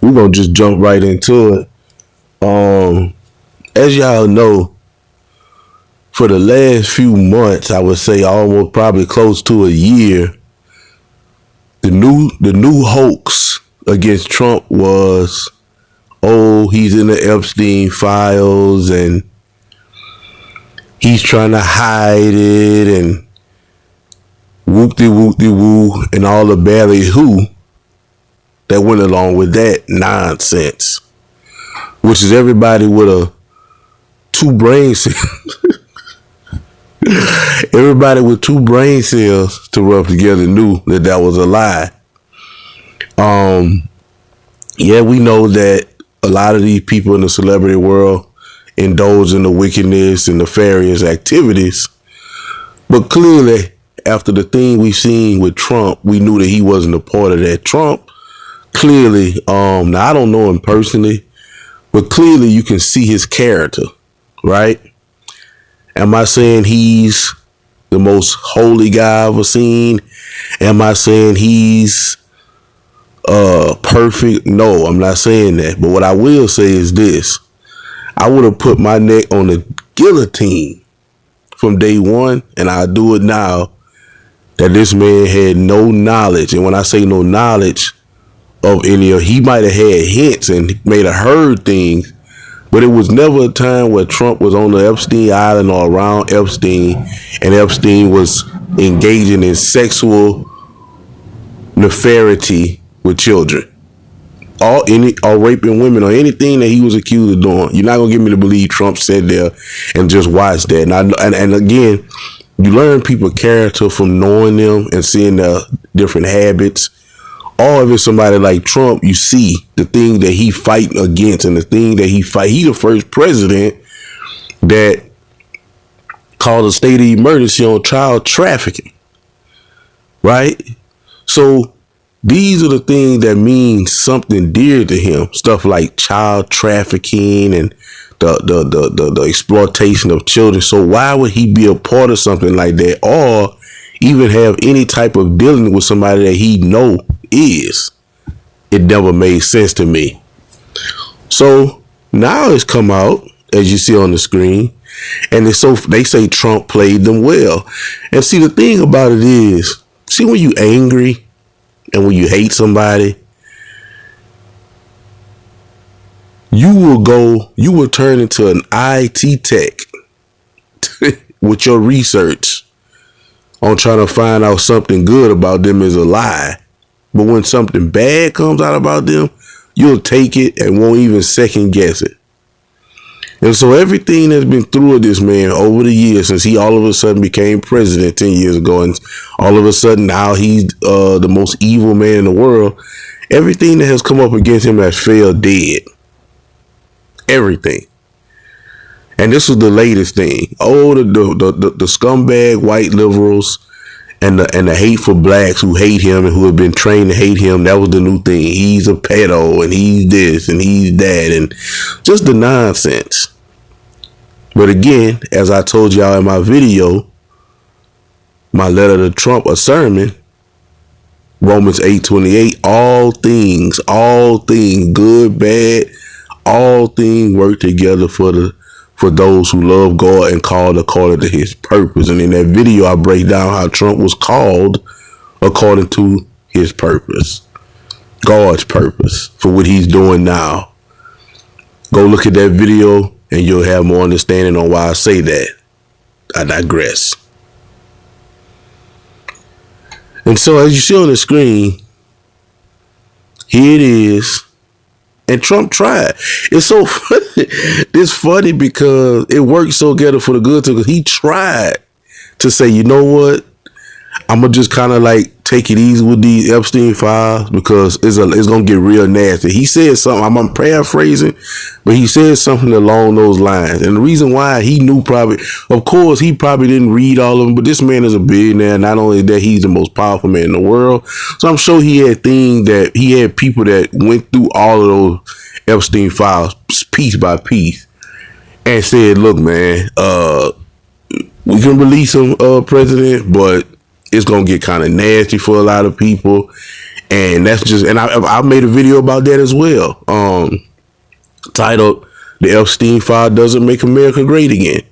we're gonna just jump right into it. As y'all know, for the last few months, I would say almost probably close to a year, the new hoax against Trump was, oh, he's in the Epstein files and he's trying to hide it and whoop-de-woo and all the ballyhoo that went along with that nonsense, which is everybody with a two brain cells. Everybody with two brain cells to rub together knew that that was a lie. Yeah, we know that a lot of these people in the celebrity world indulge in the wickedness and nefarious activities, but clearly, after the thing we've seen with Trump, we knew that he wasn't a part of that. Trump clearly, now I don't know him personally, but clearly you can see his character, right? Am I saying he's the most holy guy I've ever seen? Am I saying he's perfect? No, I'm not saying that. But what I will say is this. I would have put my neck on the guillotine from day one, and I do it now, that this man had no knowledge. And when I say no knowledge of any of, he might have had hints and may have heard things, but it was never a time where Trump was on the Epstein Island or around Epstein and Epstein was engaging in sexual nefariety with children or raping women or anything that he was accused of doing. You're not going to get me to believe Trump sat there and just watched that. And again, you learn people's character from knowing them and seeing their different habits. Or if it's somebody like Trump, you see the thing that he fighting against and the thing that he fight. He the first president that called a state of emergency on child trafficking, right? So these are the things that mean something dear to him. Stuff like child trafficking and the exploitation of children. So why would he be a part of something like that, or even have any type of dealing with somebody that he know is? It never made sense to me. So now it's come out, as you see on the screen, and they say Trump played them well. And see, the thing about it is, see, when you angry and when you hate somebody, you will turn into an IT tech with your research on trying to find out something good about them is a lie. But when something bad comes out about them, you'll take it and won't even second guess it. And so everything that's been through with this man over the years, since he all of a sudden became president 10 years ago, and all of a sudden now he's the most evil man in the world, everything that has come up against him has failed dead. Everything. And this was the latest thing. Oh, the scumbag white liberals and the hateful blacks who hate him and who have been trained to hate him. That was the new thing. He's a pedo and he's this and he's that and just the nonsense. But again, as I told y'all in my video, my letter to Trump, a sermon, Romans 8:28, all things, good, bad, all things work together for those who love God and called according to his purpose. And in that video, I break down how Trump was called according to his purpose, God's purpose for what he's doing now. Go look at that video and you'll have more understanding on why I say that. I digress. And so as you see on the screen, here it is. And Trump tried. It's so funny. It's funny because it worked so good for the good too, because he tried to say, you know what? I'm going to just kind of like take it easy with these Epstein files because it's going to get real nasty. He said something, I'm paraphrasing, but he said something along those lines. And the reason why, he knew probably, of course, he probably didn't read all of them, but this man is a billionaire. Not only that, he's the most powerful man in the world. So I'm sure he had people that went through all of those Epstein files piece by piece and said, look, man, we can release him, president, but it's going to get kind of nasty for a lot of people. And that's just, and I made a video about that as well, titled "The Epstein File Doesn't Make America Great Again."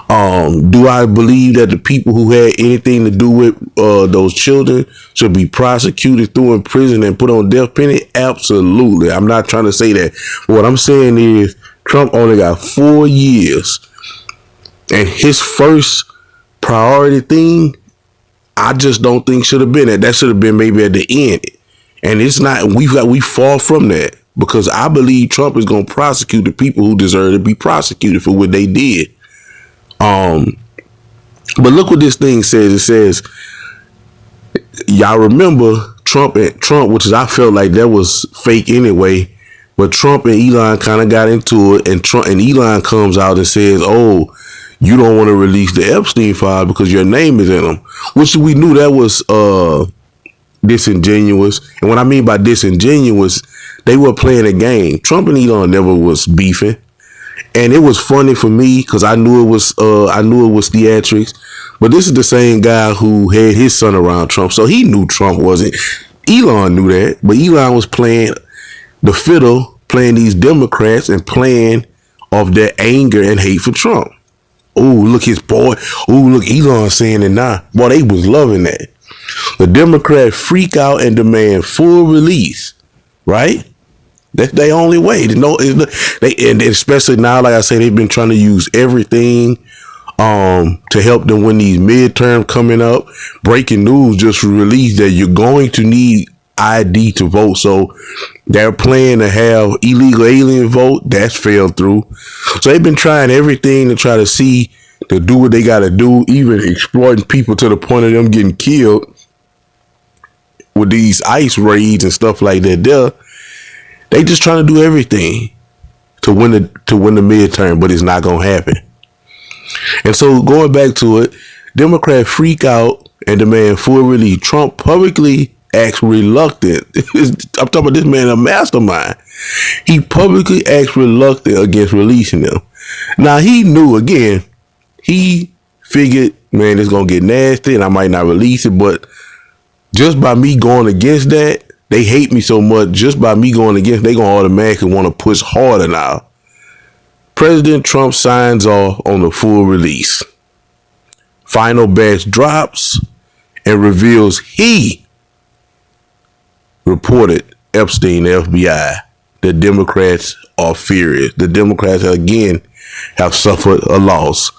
Do I believe that the people who had anything to do with those children should be prosecuted, threw in prison, and put on death penalty? Absolutely. I'm not trying to say that. What I'm saying is Trump only got 4 years, and his first priority thing, I just don't think should have been that. That should have been maybe at the end. And it's not. We fall from that, because I believe Trump is going to prosecute the people who deserve to be prosecuted for what they did. But look what this thing says. It says, y'all remember Trump, which is, I felt like that was fake anyway. But Trump and Elon kind of got into it, and Elon comes out and says, "Oh, you don't want to release the Epstein file because your name is in them," which we knew that was disingenuous. And what I mean by disingenuous, they were playing a game. Trump and Elon never was beefing. And it was funny for me because I knew it was theatrics. But this is the same guy who had his son around Trump, so he knew Trump wasn't. Elon knew that, but Elon was playing the fiddle, playing these Democrats and playing off their anger and hate for Trump. Oh, look, his boy. Oh, look, Elon saying it now. Boy, they was loving that. The Democrats freak out and demand full release, right? That's their only way. And especially now, like I said, they've been trying to use everything to help them when these midterms coming up. Breaking news just released that you're going to need ID to vote. So they're planning to have illegal alien vote. That's fell through. So they've been trying everything to try to do what they got to do, even exploiting people to the point of them getting killed with these ICE raids and stuff like that. They just trying to do everything to win the midterm, but it's not gonna happen. And so going back to it, Democrats freak out and demand full release. Trump publicly acts reluctant. I'm talking about this man, a mastermind. He publicly acts reluctant against releasing them. Now he knew, again, he figured, man, it's gonna get nasty and I might not release it, but just by me going against that, they hate me so much. Just by me going against, they gonna automatically want to push harder now. President Trump signs off on the full release. Final batch drops and reveals he reported Epstein to FBI. The Democrats are furious. The Democrats, again, have suffered a loss.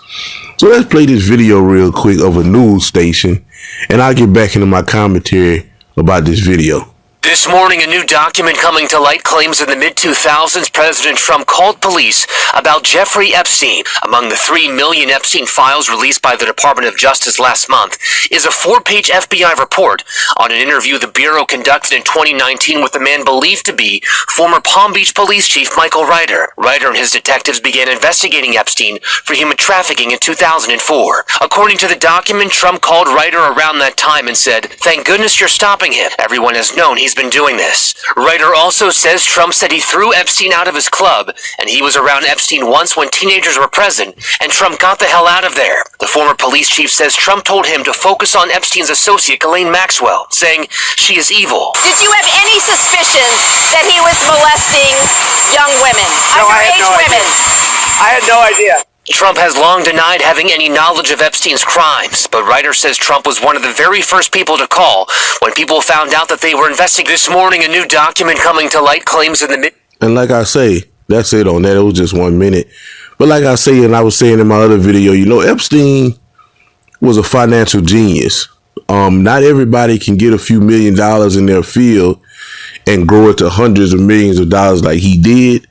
So let's play this video real quick of a news station, and I'll get back into my commentary about this video. This morning, a new document coming to light claims in the mid-2000s, President Trump called police about Jeffrey Epstein. Among the 3 million Epstein files released by the Department of Justice last month is a 4-page FBI report on an interview the Bureau conducted in 2019 with the man believed to be former Palm Beach Police Chief Michael Ryder. Ryder and his detectives began investigating Epstein for human trafficking in 2004. According to the document, Trump called Ryder around that time and said, "Thank goodness you're stopping him. Everyone has known he's been doing this." Ryder also says Trump said he threw Epstein out of his club, and he was around Epstein once when teenagers were present, and Trump got the hell out of there. The former police chief says Trump told him to focus on Epstein's associate, Ghislaine Maxwell, saying she is evil. Did you have any suspicions that he was molesting young women, underage women? I had no idea. Trump has long denied having any knowledge of Epstein's crimes, but Ryder says Trump was one of the very first people to call when people found out that they were investigating. This morning, a new document coming to light claims in the And like I say, that's it on that. It was just 1 minute. But like I say, and I was saying in my other video, Epstein was a financial genius. Not everybody can get a few $1 million in their field and grow it to hundreds of millions of dollars like he did.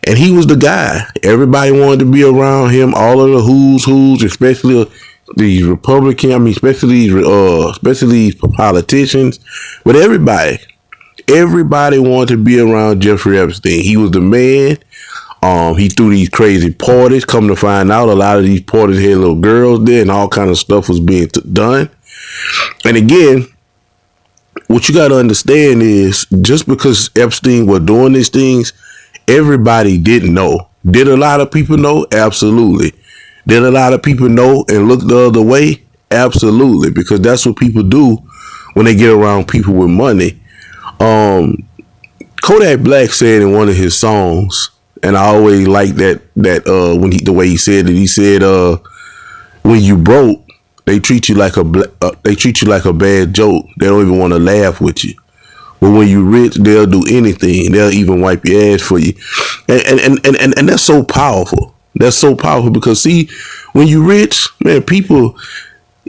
And he was the guy. Everybody wanted to be around him. All of the who's, especially these Republicans. Especially these politicians. But everybody wanted to be around Jeffrey Epstein. He was the man. He threw these crazy parties. Come to find out, a lot of these parties had little girls there, and all kind of stuff was being done. And again, what you got to understand is, just because Epstein was doing these things, everybody didn't know. Did a lot of people know? Absolutely. Did a lot of people know and look the other way? Absolutely. Because that's what people do when they get around people with money. Kodak Black said in one of his songs, and I always like that when the way he said it. He said, "When you broke, they treat you like a bad joke. They don't even want to laugh with you. But when you rich, they'll do anything. They'll even wipe your ass for you." And that's so powerful. That's so powerful because see, when you rich, man, people.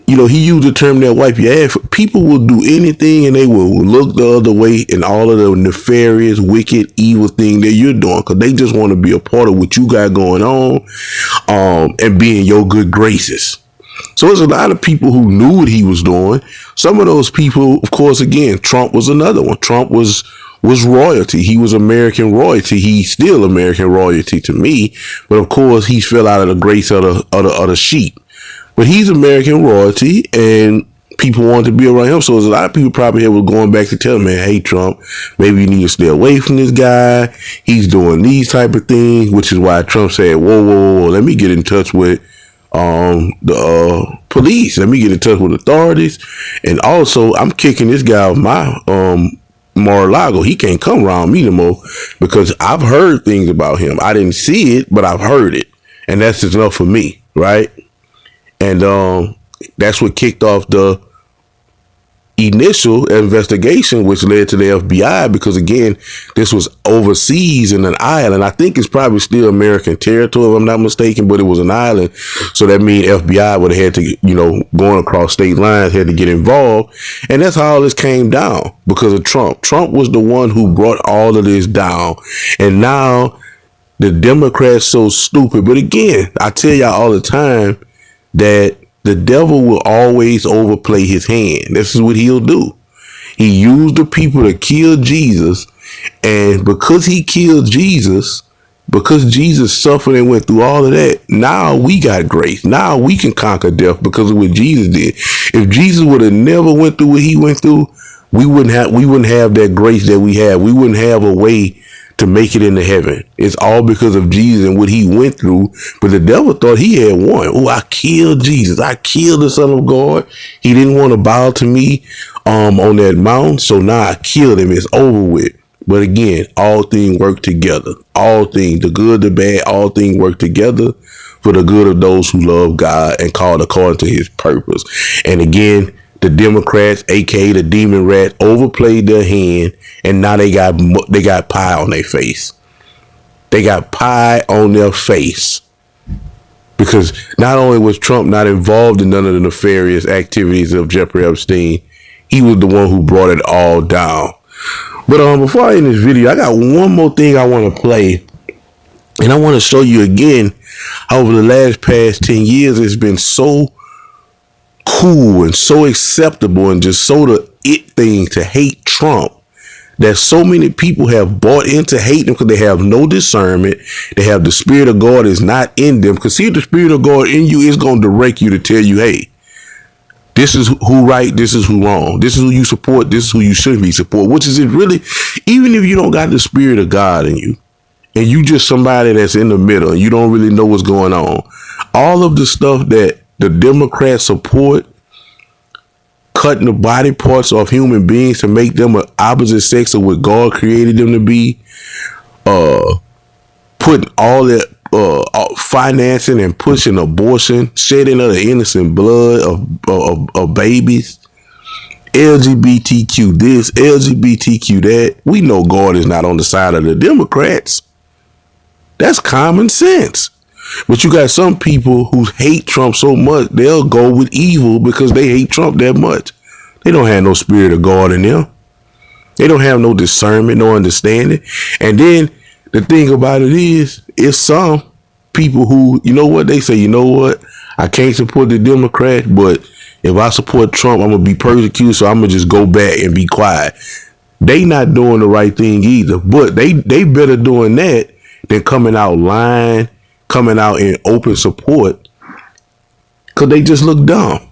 He used the term that wipe your ass. People will do anything and they will look the other way in all of the nefarious, wicked, evil thing that you're doing because they just want to be a part of what you got going on and be in your good graces. So there's a lot of people who knew what he was doing. Some of those people, of course, again, Trump was another one. Trump was royalty. He was American royalty. He's still American royalty to me. But of course, he fell out of the grace of the sheep. But he's American royalty, and people want to be around him. So there's a lot of people probably here were going back to tell him, man, hey, Trump, maybe you need to stay away from this guy. He's doing these type of things, which is why Trump said, whoa, let me get in touch with the police. Let me get in touch with authorities. And also, I'm kicking this guy off my Mar-a-Lago. He can't come around me no more because I've heard things about him. I didn't see it, but I've heard it. And that's just enough for me, right? And that's what kicked off the initial investigation, which led to the FBI, because again, this was overseas in an island. I think it's probably still American territory, if I'm not mistaken, but it was an island. So that means FBI would have had to, going across state lines, had to get involved. And that's how all this came down because of Trump. Trump was the one who brought all of this down. And now the Democrats so stupid. But again, I tell y'all all the time, that the devil will always overplay his hand. This is what he'll do. He used the people to kill Jesus. And because he killed Jesus, because Jesus suffered and went through all of that, now we got grace. Now we can conquer death because of what Jesus did. If Jesus would have never went through what he went through, we wouldn't have that grace that we have. We wouldn't have a way to make it into heaven. It's all because of Jesus and what he went through. But the devil thought he had won. Oh, I killed Jesus. I killed the Son of God. He didn't want to bow to me on that mountain. So now I killed him. It's over with. But again, all things work together. All things, the good, the bad, all things work together for the good of those who love God and called according to his purpose. And again, the Democrats, aka the demon rat, overplayed their hand, and now they got pie on their face. They got pie on their face because not only was Trump not involved in none of the nefarious activities of Jeffrey Epstein, he was the one who brought it all down. But before I end this video, I got one more thing I want to play, and I want to show you again how over the past 10 years it's been so cool and so acceptable and just so the it thing to hate Trump that so many people have bought into hating him because they have no discernment. They have the Spirit of God is not in them. Because see, the Spirit of God in you is going to direct you to tell you, hey, this is who right, this is who wrong. This is who you support, this is who you shouldn't be support. Which is it really, even if you don't got the Spirit of God in you and you just somebody that's in the middle and you don't really know what's going on, all of the stuff that the Democrats support, cutting the body parts of human beings to make them an opposite sex of what God created them to be, putting all that financing and pushing abortion, shedding of the innocent blood of babies, LGBTQ this, LGBTQ that. We know God is not on the side of the Democrats. That's common sense. But you got some people who hate Trump so much, they'll go with evil because they hate Trump that much. They don't have no Spirit of God in them. They don't have no discernment, no understanding. And then the thing about it is, it's some people who, you know what, they say, you know what, I can't support the Democrats, but if I support Trump, I'm going to be persecuted, so I'm going to just go back and be quiet. They not doing the right thing either, but they better doing that than coming out lying, coming out in open support, because they just look dumb.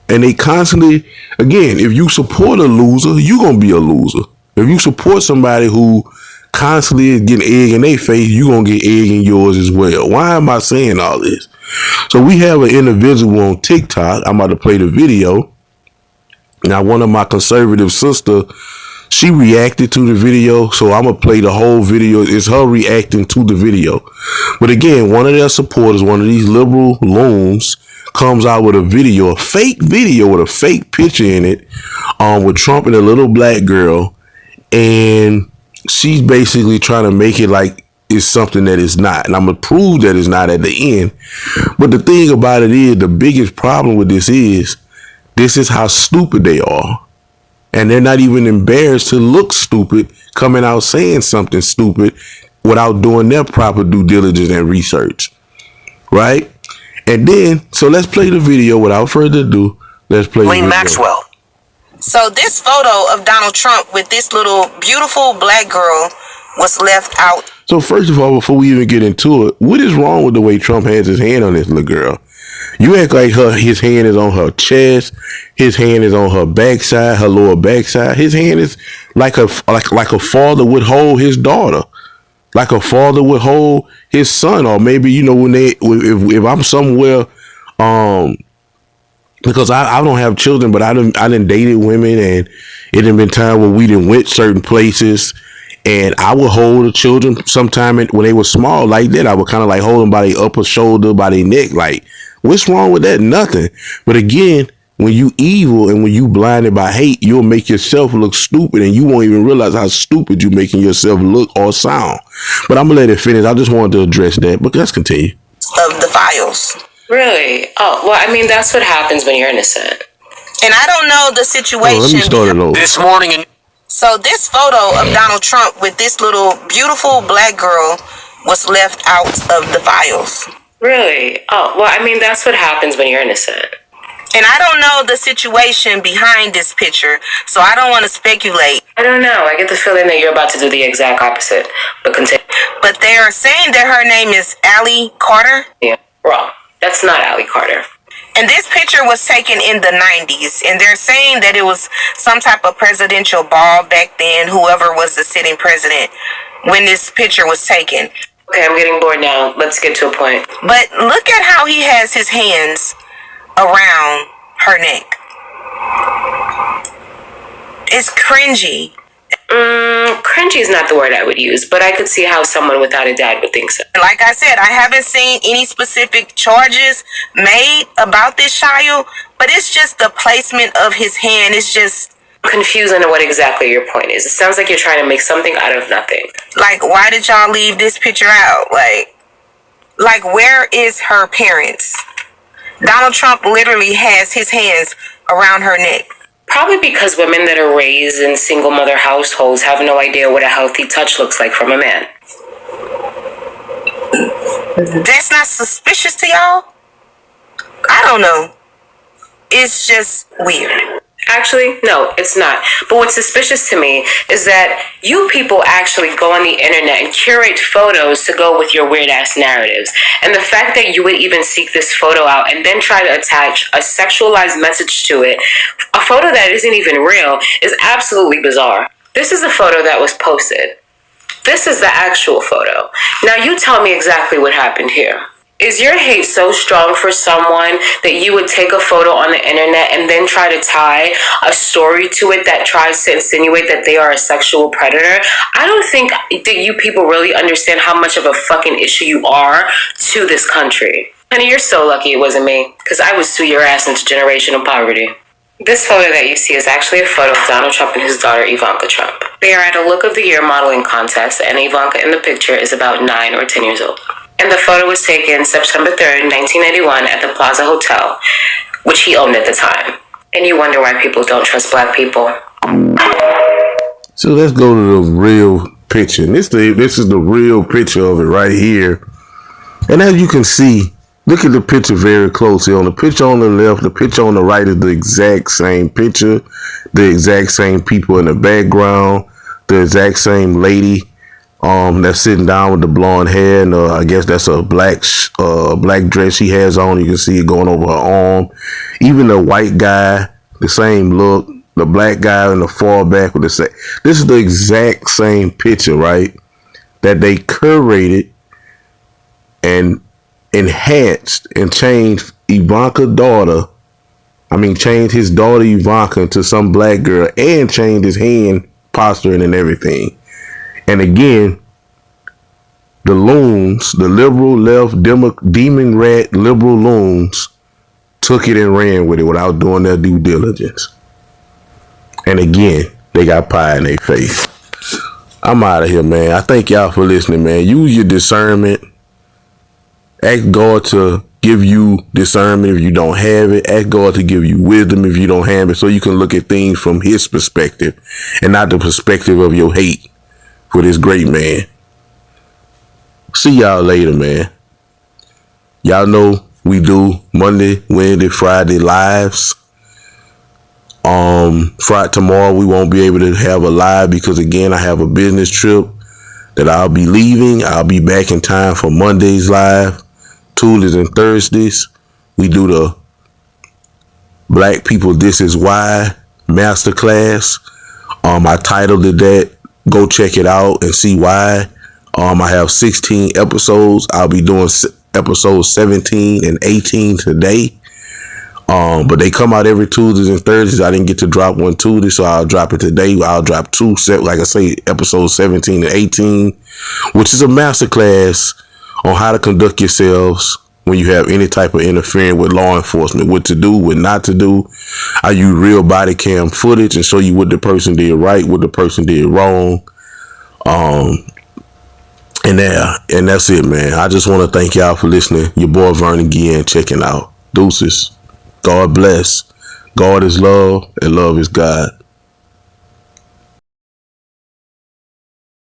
And they constantly, again, if you support a loser, you're going to be a loser. If you support somebody who constantly is getting egg in their face, you're going to get egg in yours as well. Why am I saying all this? So we have an individual on TikTok. I'm about to play the video. Now, one of my conservative sisters She reacted to the video, so I'm going to play the whole video. It's her reacting to the video. But again, one of their supporters, one of these liberal loons, comes out with a video, a fake video with a fake picture in it, with Trump and a little black girl. And she's basically trying to make it like it's something that it's not. And I'm going to prove that it's not at the end. But the thing about it is, the biggest problem with this is how stupid they are. And they're not even embarrassed to look stupid, coming out saying something stupid without doing their proper due diligence and research. Right? And then, so let's play the video without further ado. Let's play the video. Maxwell. So this photo of Donald Trump with this little beautiful black girl was left out. So first of all, before we even get into it, what is wrong with the way Trump has his hand on this little girl? You act like his hand is on her chest, his hand is on her backside, her lower backside. His hand is like a father would hold his daughter, like a father would hold his son, or maybe if I'm somewhere, because I don't have children, but I done dated women, and it done been time where we done went certain places. And I would hold the children sometime when they were small like that. I would kind of like hold them by their upper shoulder, by their neck. Like, what's wrong with that? Nothing. But again, when you evil and when you blinded by hate, you'll make yourself look stupid, and you won't even realize how stupid you're making yourself look or sound. But I'm going to let it finish. I just wanted to address that. But let's continue. Of the files. Really? Oh, well, I mean, that's what happens when you're innocent. And I don't know the situation. Let me start it over. This morning, So this photo of Donald Trump with this little beautiful black girl was left out of the files. Really? Oh, well, I mean, that's what happens when you're innocent. And I don't know the situation behind this picture, so I don't want to speculate. I don't know. I get the feeling that you're about to do the exact opposite. But continue. But they are saying that her name is Allie Carter. Yeah, wrong. That's not Allie Carter. And this picture was taken in the 90s, and they're saying that it was some type of presidential ball back then, whoever was the sitting president, when this picture was taken. Okay, I'm getting bored now. Let's get to a point. But look at how he has his hands around her neck. It's cringy. Cringy is not the word I would use, but I could see how someone without a dad would think so. Like I said, I haven't seen any specific charges made about this child, but it's just the placement of his hand. It's just Confused on what exactly your point is. It sounds like you're trying to make something out of nothing. like, why did y'all leave this picture out? Like where is her parents? Donald Trump literally has his hands around her neck. Probably because women that are raised in single mother households have no idea what a healthy touch looks like from a man. That's not suspicious to y'all? I don't know. It's just weird. Actually, no, it's not. But what's suspicious to me is that you people actually go on the internet and curate photos to go with your weird-ass narratives. And the fact that you would even seek this photo out and then try to attach a sexualized message to it, a photo that isn't even real, is absolutely bizarre. This is the photo that was posted. This is the actual photo. Now you tell me exactly what happened here. Is your hate so strong for someone that you would take a photo on the internet and then try to tie a story to it that tries to insinuate that they are a sexual predator? I don't think that you people really understand how much of a fucking issue you are to this country. Honey, you're so lucky it wasn't me, because I would sue your ass into generational poverty. This photo that you see is actually a photo of Donald Trump and his daughter Ivanka Trump. They are at a Look of the Year modeling contest, and Ivanka in the picture is about 9 or 10 years old. And the photo was taken September 3rd, 1991 at the Plaza Hotel, which he owned at the time. And you wonder why people don't trust black people. So let's go to the real picture. And this is the real picture of it right here. And as you can see, look at the picture very closely. On the picture on the left, the picture on the right is the exact same picture. The exact same people in the background. The exact same lady that's sitting down with the blonde hair, and I guess that's a black dress she has on. You can see it going over her arm. Even the white guy, the same look. The black guy in the far back with the same. This is the exact same picture, right? That they curated and enhanced and changed changed his daughter Ivanka into some black girl, and changed his hand posturing and everything. And again, the loons, the liberal left demon rat liberal loons took it and ran with it without doing their due diligence. And again, they got pie in their face. I'm out of here, man. I thank y'all for listening, man. Use your discernment. Ask God to give you discernment if you don't have it. Ask God to give you wisdom if you don't have it, so you can look at things from his perspective and not the perspective of your hate for this great man. See y'all later, man. Y'all know we do Monday, Wednesday, Friday lives. Friday tomorrow we won't be able to have a live because again I have a business trip that I'll be leaving. I'll be back in time for Monday's live. Tuesdays and Thursdays we do the Black People This Is Why Masterclass. I titled it that. Go check it out and see why. I have 16 episodes. I'll be doing episodes 17 and 18 today. But they come out every Tuesdays and Thursdays. I didn't get to drop one Tuesday, so I'll drop it today. I'll drop two, like I say, episodes 17 and 18, which is a masterclass on how to conduct yourselves when you have any type of interference with law enforcement, what to do, what not to do. I use real body cam footage and show you what the person did right, what the person did wrong. And that's it, man. I just want to thank y'all for listening. Your boy Vernon again checking out. Deuces. God bless. God is love and love is God.